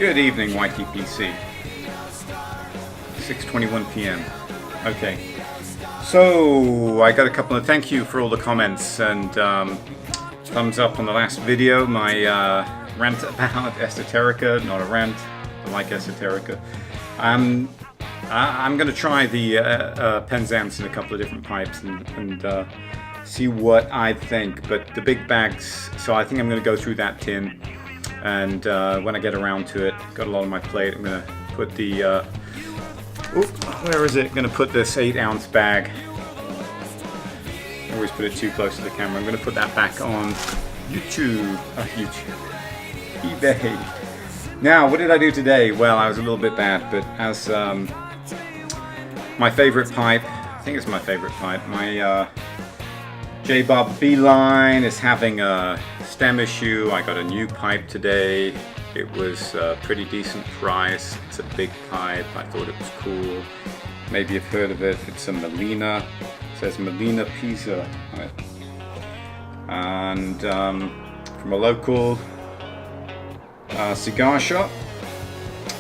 Good evening, YTPC. 6:21 p.m. Okay. So I got a couple of thank you for all the comments and thumbs up on the last video. My rant about esoterica, not a rant. I like esoterica. I'm going to try the Penzance in a couple of different pipes and see what I think. But the big bags, so I think I'm going to go through that tin. And when I get around to it, got a lot on my plate, I'm going to put the, where is it? Going to put this 8-ounce bag. I always put it too close to the camera. I'm going to put that back on YouTube, eBay. Now, what did I do today? Well, I was a little bit bad, but as my favorite pipe, I think it's my favorite pipe, my J-Bob Beeline is having a stem issue. I got a new pipe today. It was a pretty decent price. It's a big pipe. I thought it was cool. Maybe you've heard of it. It's a Molina. It says Molina PISA on it. And from a local cigar shop.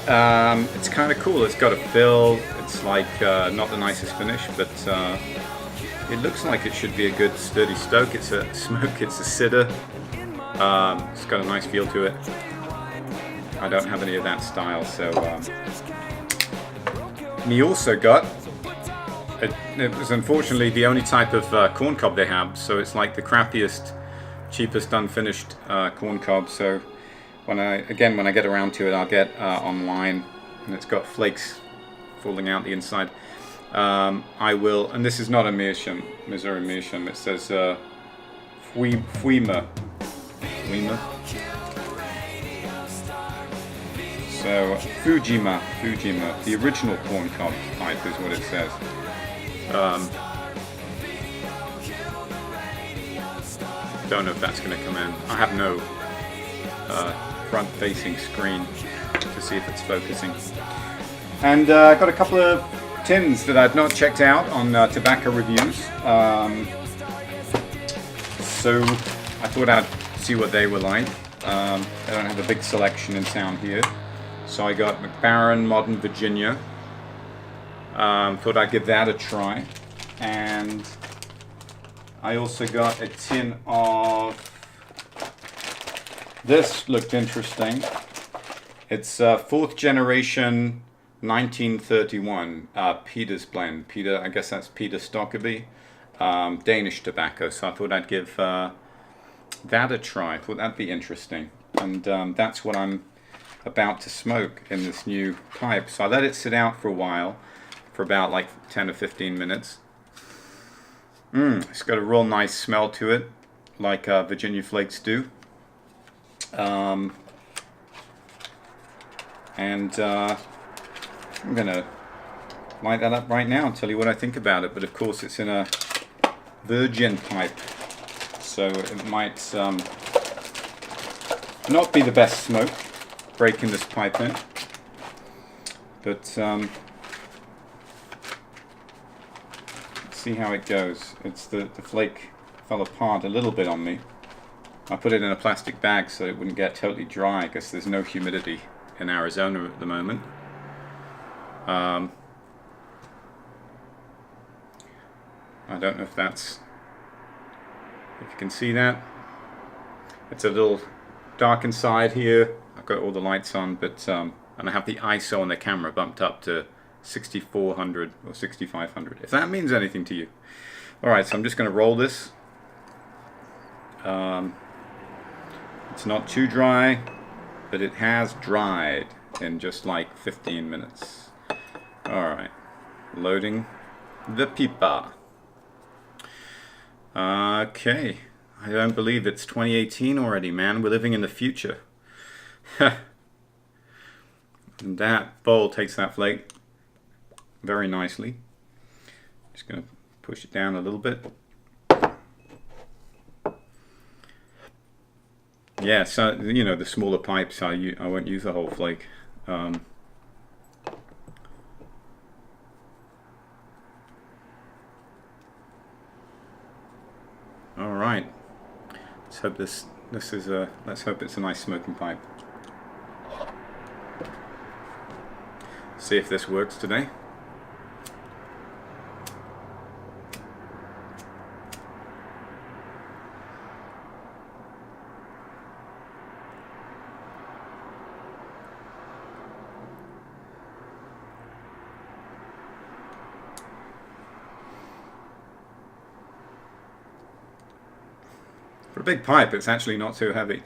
It's kind of cool. It's got a fill. It's like not the nicest finish, but it looks like it should be a good sturdy stoke. It's a smoke. It's a cider. It's got a nice feel to it. I don't have any of that style, so me also got. It was unfortunately the only type of corn cob they have, so it's like the crappiest, cheapest unfinished corn cob. So when I get around to it, I'll get online, and it's got flakes falling out the inside. I will, and this is not a meerschaum, Missouri meerschaum. It says Fuima. So Fujima, the original corn cob pipe is what it says. Don't know if that's going to come in. I have no front-facing screen to see if it's focusing. And I got a couple of tins that I've not checked out on tobacco reviews. So I thought I'd see what they were like. I don't have a big selection in town here. So I got McBaron Modern Virginia. Thought I'd give that a try. And I also got a tin of, this looked interesting. It's 4th generation 1931 Peter's blend. Peter, I guess that's Peter Stokkebye. Danish tobacco. So I thought I'd give that a try. I thought that'd be interesting. And that's what I'm about to smoke in this new pipe. So I let it sit out for a while, for about like 10 or 15 minutes. It's got a real nice smell to it, like Virginia flakes do. I'm gonna light that up right now and tell you what I think about it. But of course it's in a virgin pipe, so it might not be the best smoke breaking this pipe in, but let's see how it goes. It's the flake fell apart a little bit on me. I put it in a plastic bag so it wouldn't get totally dry, because there's no humidity in Arizona at the moment. I don't know if you can see that. It's a little dark inside here. I've got all the lights on, but and I have the ISO on the camera bumped up to 6400 or 6500, if that means anything to you. Alright, so I'm just going to roll this. It's not too dry, but it has dried in just like 15 minutes. Alright, loading the pipa. Okay, I don't believe it's 2018 already, man. We're living in the future. And that bowl takes that flake very nicely. Just going to push it down a little bit. Yeah, so you know, the smaller pipes, I won't use the whole flake. All right. Let's hope let's hope it's a nice smoking pipe. See if this works today. For a big pipe, it's actually not too heavy.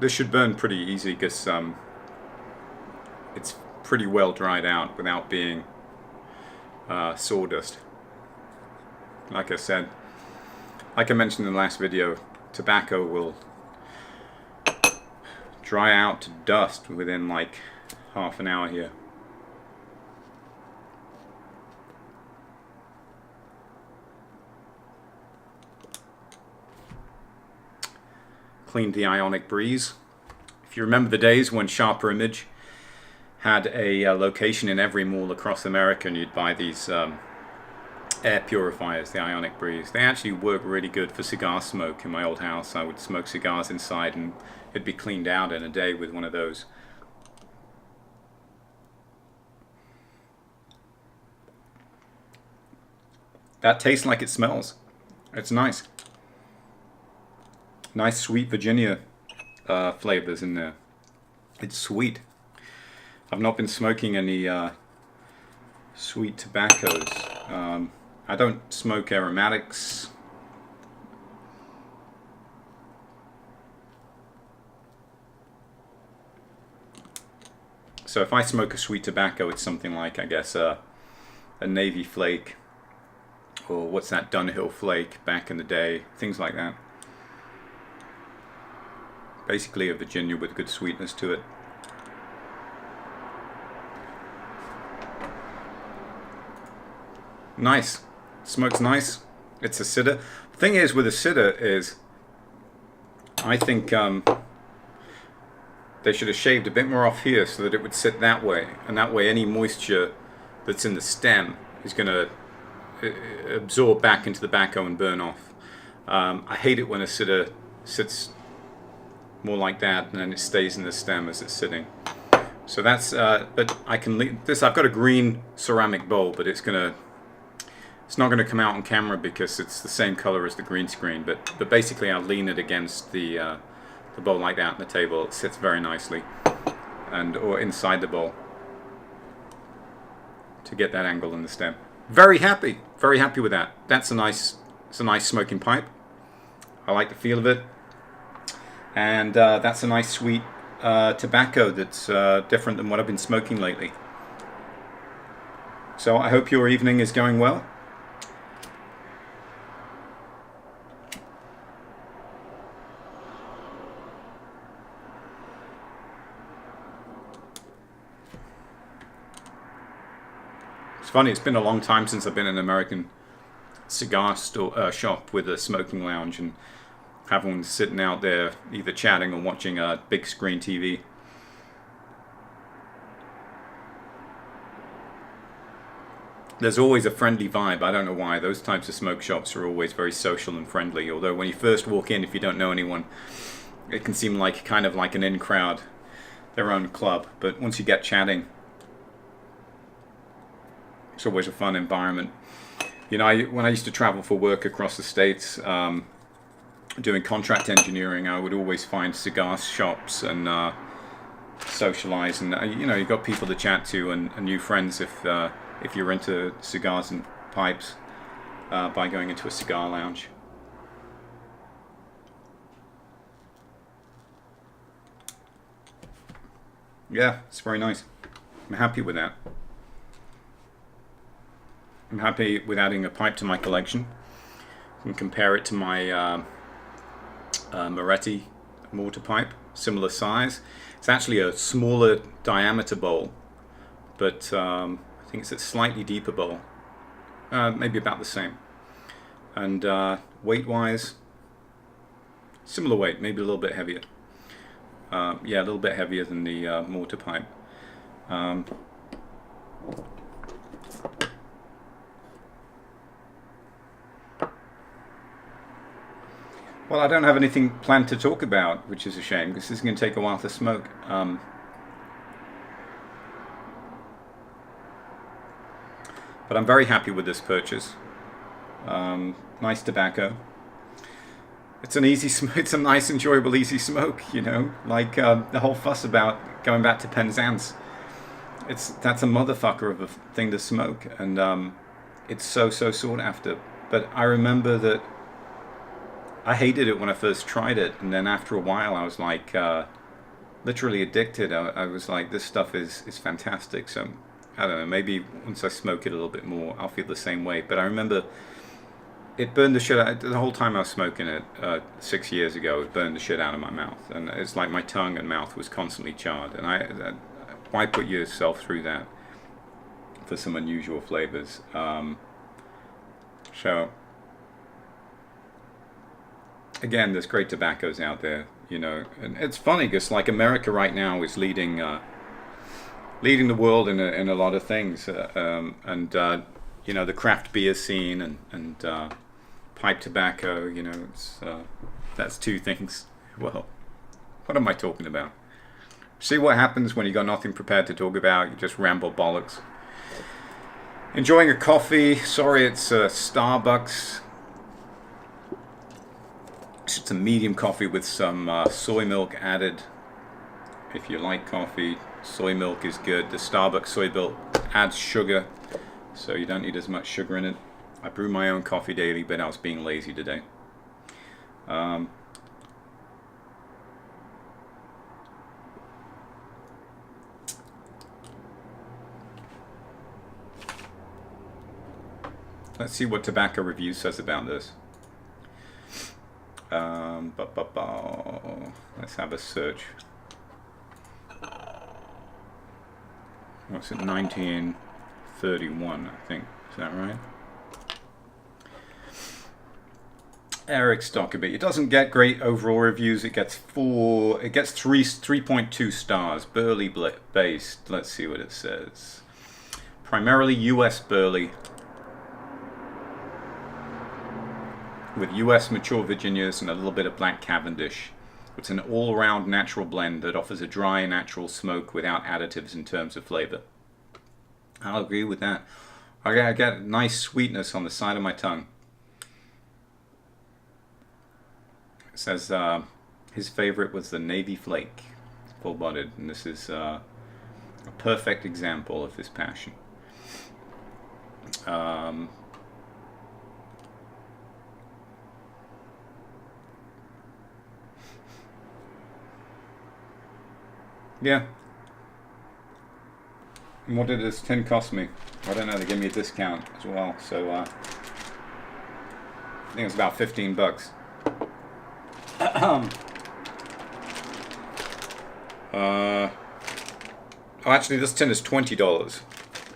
This should burn pretty easy because it's pretty well dried out without being sawdust. Like I said, like I mentioned in the last video, tobacco will dry out to dust within like half an hour here. Cleaned the ionic breeze. If you remember the days when Sharper Image had a location in every mall across America, and you'd buy these air purifiers, the ionic breeze. They actually work really good for cigar smoke. In my old house, I would smoke cigars inside and it'd be cleaned out in a day with one of those. That tastes like it smells. It's nice. Nice sweet Virginia flavors in there. It's sweet. I've not been smoking any sweet tobaccos. I don't smoke aromatics. So if I smoke a sweet tobacco, it's something like, I guess, a Navy Flake, or what's that, Dunhill Flake back in the day, things like that. Basically a Virginia with good sweetness to it. Nice. Smoke's nice. It's a sitter. The thing is with a sitter is, I think they should have shaved a bit more off here so that it would sit that way, and that way any moisture that's in the stem is going to absorb back into the tobacco and burn off. I hate it when a sitter sits more like that and then it stays in the stem as it's sitting. So that's but I can leave this. I've got a green ceramic bowl, but it's not gonna come out on camera because it's the same color as the green screen, but basically I'll lean it against the bowl like that on the table. It sits very nicely, or inside the bowl to get that angle in the stem. Very happy with that. It's a nice smoking pipe. I like the feel of it. And that's a nice sweet tobacco that's different than what I've been smoking lately. So I hope your evening is going well. It's funny, it's been a long time since I've been in an American cigar shop with a smoking lounge and everyone's sitting out there either chatting or watching a big screen TV. There's always a friendly vibe. I don't know why. Those types of smoke shops are always very social and friendly, although when you first walk in, if you don't know anyone, it can seem like kind of like an in crowd, their own club. But once you get chatting, it's always a fun environment. You know, when I used to travel for work across the States, doing contract engineering, I would always find cigar shops and socialize, and you know, you've got people to chat to and new friends if you're into cigars and pipes by going into a cigar lounge. Yeah, it's very nice. I'm happy with that. I'm happy with adding a pipe to my collection. I can compare it to my Moretti mortar pipe, similar size. It's actually a smaller diameter bowl, but I think it's a slightly deeper bowl, maybe about the same. And weight-wise, similar weight, maybe a little bit heavier. Yeah, a little bit heavier than the mortar pipe. Well, I don't have anything planned to talk about, which is a shame, because this is going to take a while to smoke. But I'm very happy with this purchase. Nice tobacco. It's an easy smoke. It's a nice, enjoyable, easy smoke. You know, like the whole fuss about going back to Penzance. That's a motherfucker of a thing to smoke, and it's so sought after. But I remember that I hated it when I first tried it, and then after a while I was like literally addicted. I was like, this stuff is fantastic. So I don't know, maybe once I smoke it a little bit more I'll feel the same way. But I remember it burned the shit out. The whole time I was smoking it 6 years ago, it burned the shit out of my mouth, and it's like my tongue and mouth was constantly charred. And why put yourself through that for some unusual flavors? So again, there's great tobaccos out there, you know, and it's funny because like America right now is leading the world in a lot of things, and you know, the craft beer scene and pipe tobacco, you know, that's two things. Well, what am I talking about? See what happens when you got nothing prepared to talk about. You just ramble bollocks. Enjoying a coffee. Sorry, it's Starbucks. It's a medium coffee with some soy milk added. If you like coffee, soy milk is good. The Starbucks soy milk adds sugar, so you don't need as much sugar in it. I brew my own coffee daily, but I was being lazy today. Let's see what Tobacco Review says about this. Let's have a search. What's it? 1931, I think. Is that right? Erik Stokkebye. It doesn't get great overall reviews. It gets 3.2 stars. Burley based. Let's see what it says. Primarily US Burley, with US mature Virginias and a little bit of black Cavendish. It's an all-around natural blend that offers a dry, natural smoke without additives in terms of flavor. I'll agree with that. I get a nice sweetness on the side of my tongue. It says his favorite was the Navy Flake, full-bodied, and this is a perfect example of his passion. Yeah. And what did this tin cost me? I don't know, they gave me a discount as well, so I think it was about 15 bucks. Oh, actually this tin is $20,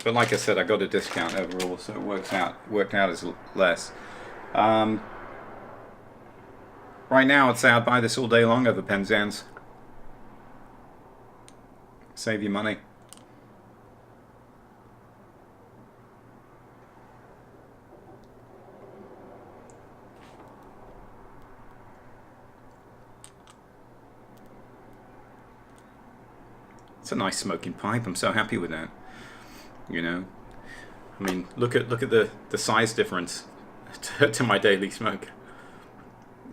but like I said, I got a discount overall, so it worked out as less. Right now I'd say I'd buy this all day long over Penzance. Save you money. It's a nice smoking pipe. I'm so happy with that. You know, I mean, look at the size difference to my daily smoke.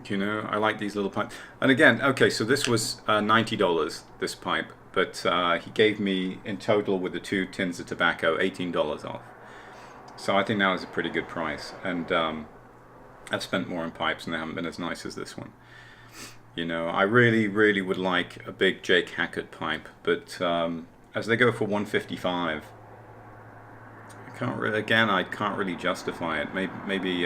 You know, I like these little pipes. And again, okay, so this was $90, this pipe. But he gave me, in total, with the 2 tins of tobacco, $18 off. So I think that was a pretty good price. And I've spent more on pipes, and they haven't been as nice as this one. You know, I really, really would like a big Jake Hackert pipe, but as they go for $155, I can't really justify it. Maybe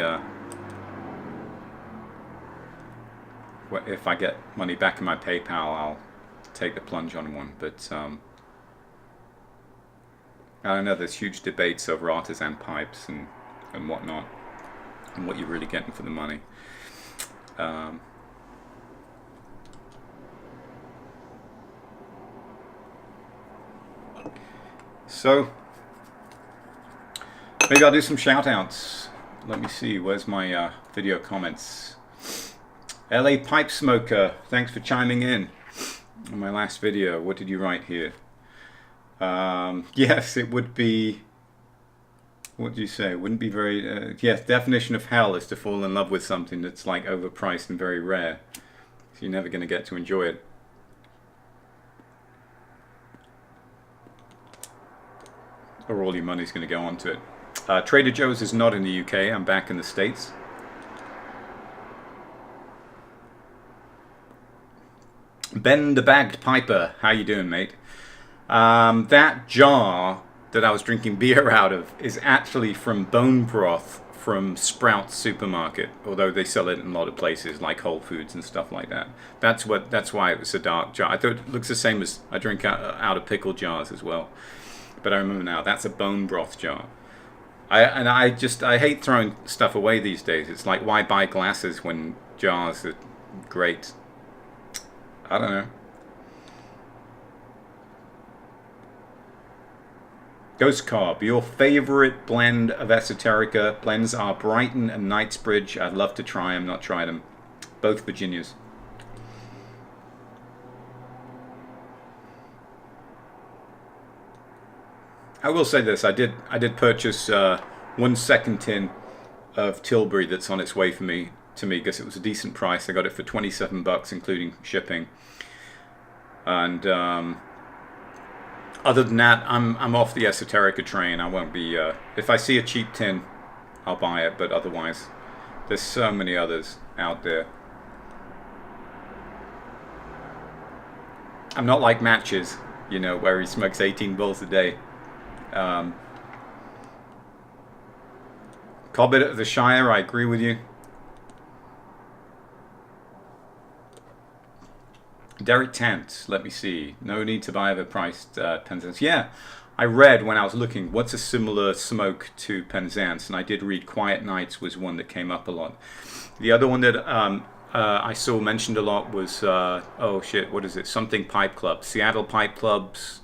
if I get money back in my PayPal, I'll take the plunge on one, but I don't know, there's huge debates over artisan pipes and whatnot, and what you're really getting for the money. So maybe I'll do some shout outs. Let me see, where's my video comments? LA Pipe Smoker, thanks for chiming in on my last video. What did you write here? Yes, it would be, what do you say? It wouldn't be very, yes, definition of hell is to fall in love with something that's like overpriced and very rare. So you're never going to get to enjoy it. Or all your money's going to go onto it. Trader Joe's is not in the UK. I'm back in the States. Ben the Bagged Piper, how you doing, mate? That jar that I was drinking beer out of is actually from bone broth from Sprouts supermarket, although they sell it in a lot of places like Whole Foods and stuff like that. That's why it was a dark jar. I thought it looks the same as I drink out of pickle jars as well. But I remember now, that's a bone broth jar. I hate throwing stuff away these days. It's like, why buy glasses when jars are great? I don't know. Ghost Carb, your favorite blend of esoterica. Blends are Brighton and Knightsbridge. I'd love to try them, not tried them. Both Virginias. I will say this, I did purchase 1 second tin of Tilbury that's on its way to me because it was a decent price. I got it for 27 bucks including shipping. And other than that, I'm off the esoterica train. I won't be if I see a cheap tin, I'll buy it, but otherwise there's so many others out there. I'm not like Matches, you know, where he smokes 18 bowls a day. Cobbett of the Shire, I agree with you. Derek Tent, let me see. No need to buy overpriced Penzance. Yeah, I read when I was looking, what's a similar smoke to Penzance? And I did read Quiet Nights was one that came up a lot. The other one that I saw mentioned a lot was, oh shit, what is it? Something Pipe Club. Seattle Pipe Club's.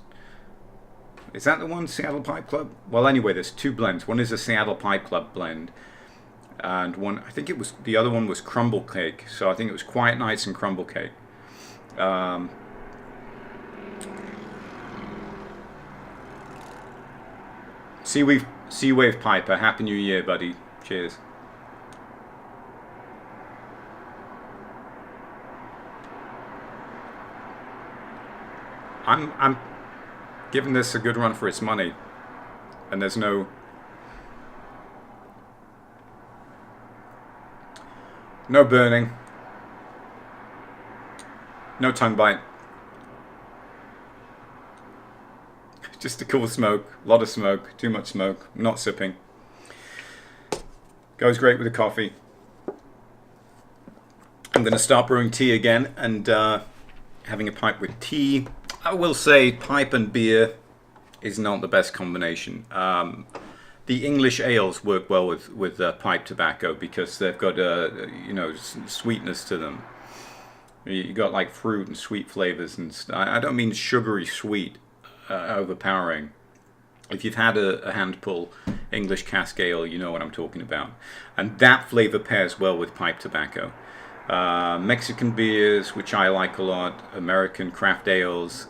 Is that the one, Seattle Pipe Club? Well, anyway, there's two blends. One is a Seattle Pipe Club blend. And one, I think it was, the other one was Crumble Cake. So I think it was Quiet Nights and Crumble Cake. Seawave Piper, Happy New Year, buddy. Cheers. I'm giving this a good run for its money, and there's no burning, no tongue bite, just a cool smoke, a lot of smoke, too much smoke, not sipping. Goes great with the coffee. I'm going to start brewing tea again and having a pipe with tea. I will say pipe and beer is not the best combination. The English ales work well with pipe tobacco because they've got you know, sweetness to them. You got like fruit and sweet flavors, and I don't mean sugary sweet, overpowering. If you've had a handful English cask ale, you know what I'm talking about, and that flavor pairs well with pipe tobacco. Mexican beers, which I like a lot, American craft ales,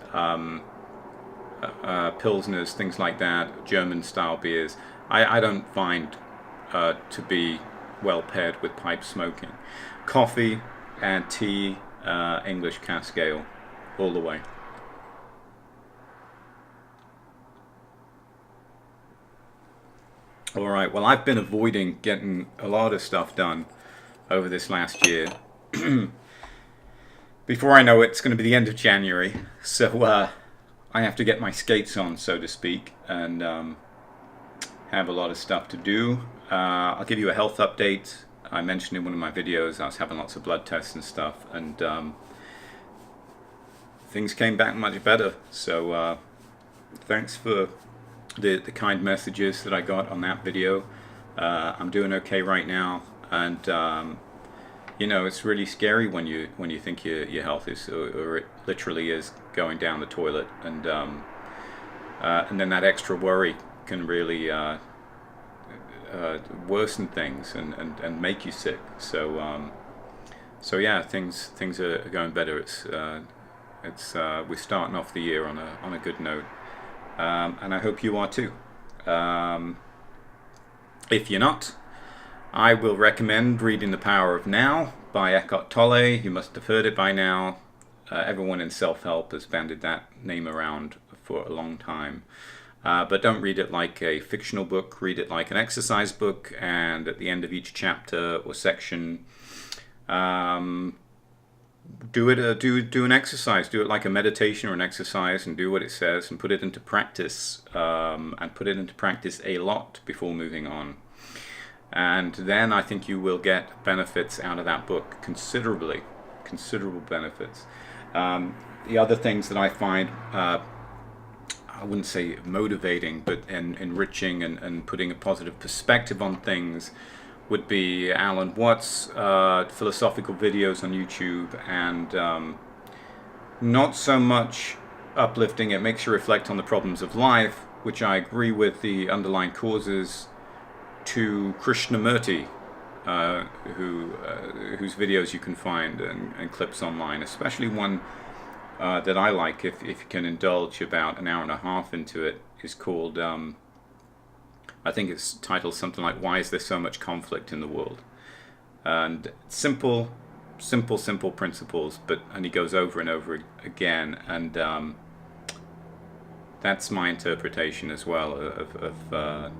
pilsners, things like that, German style beers, I don't find to be well paired with pipe smoking. Coffee and tea, English cask ale, all the way. Alright, well, I've been avoiding getting a lot of stuff done over this last year. Before I know it, it's going to be the end of January, so I have to get my skates on, so to speak, and have a lot of stuff to do. I'll give you a health update. I mentioned in one of my videos I was having lots of blood tests and stuff, and things came back much better, so thanks for the kind messages that I got on that video. I'm doing okay right now, and you know, it's really scary when you think your health is, or it literally is, going down the toilet, and then that extra worry can really worsen things and make you sick. So So yeah, things are going better. We're starting off the year on a good note, and I hope you are too. If you're not, I will recommend reading The Power of Now by Eckhart Tolle. You must have heard it by now. Everyone in self-help has banded that name around for a long time. But don't read it like a fictional book. Read it like an exercise book, and at the end of each chapter or section, do an exercise. Do it like a meditation or an exercise, and do what it says, and put it into practice, and put it into practice a lot before moving on. And then I think you will get benefits out of that book, considerable benefits. The other things that I find, I wouldn't say motivating, but enriching and putting a positive perspective on things, would be Alan Watts' philosophical videos on YouTube, and not so much uplifting. It makes you reflect on the problems of life, which I agree with the underlying causes, to Krishnamurti, whose videos you can find and clips online, especially one that I like, if you can indulge about an hour and a half into it, is called, I think it's titled something like, "Why is there so much conflict in the world?" And simple principles, and he goes over and over again, and that's my interpretation as well of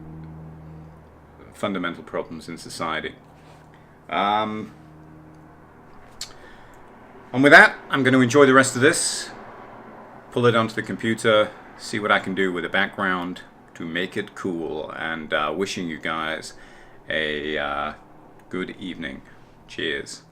fundamental problems in society. And with that, I'm going to enjoy the rest of this, pull it onto the computer, see what I can do with the background to make it cool, and wishing you guys a good evening. Cheers.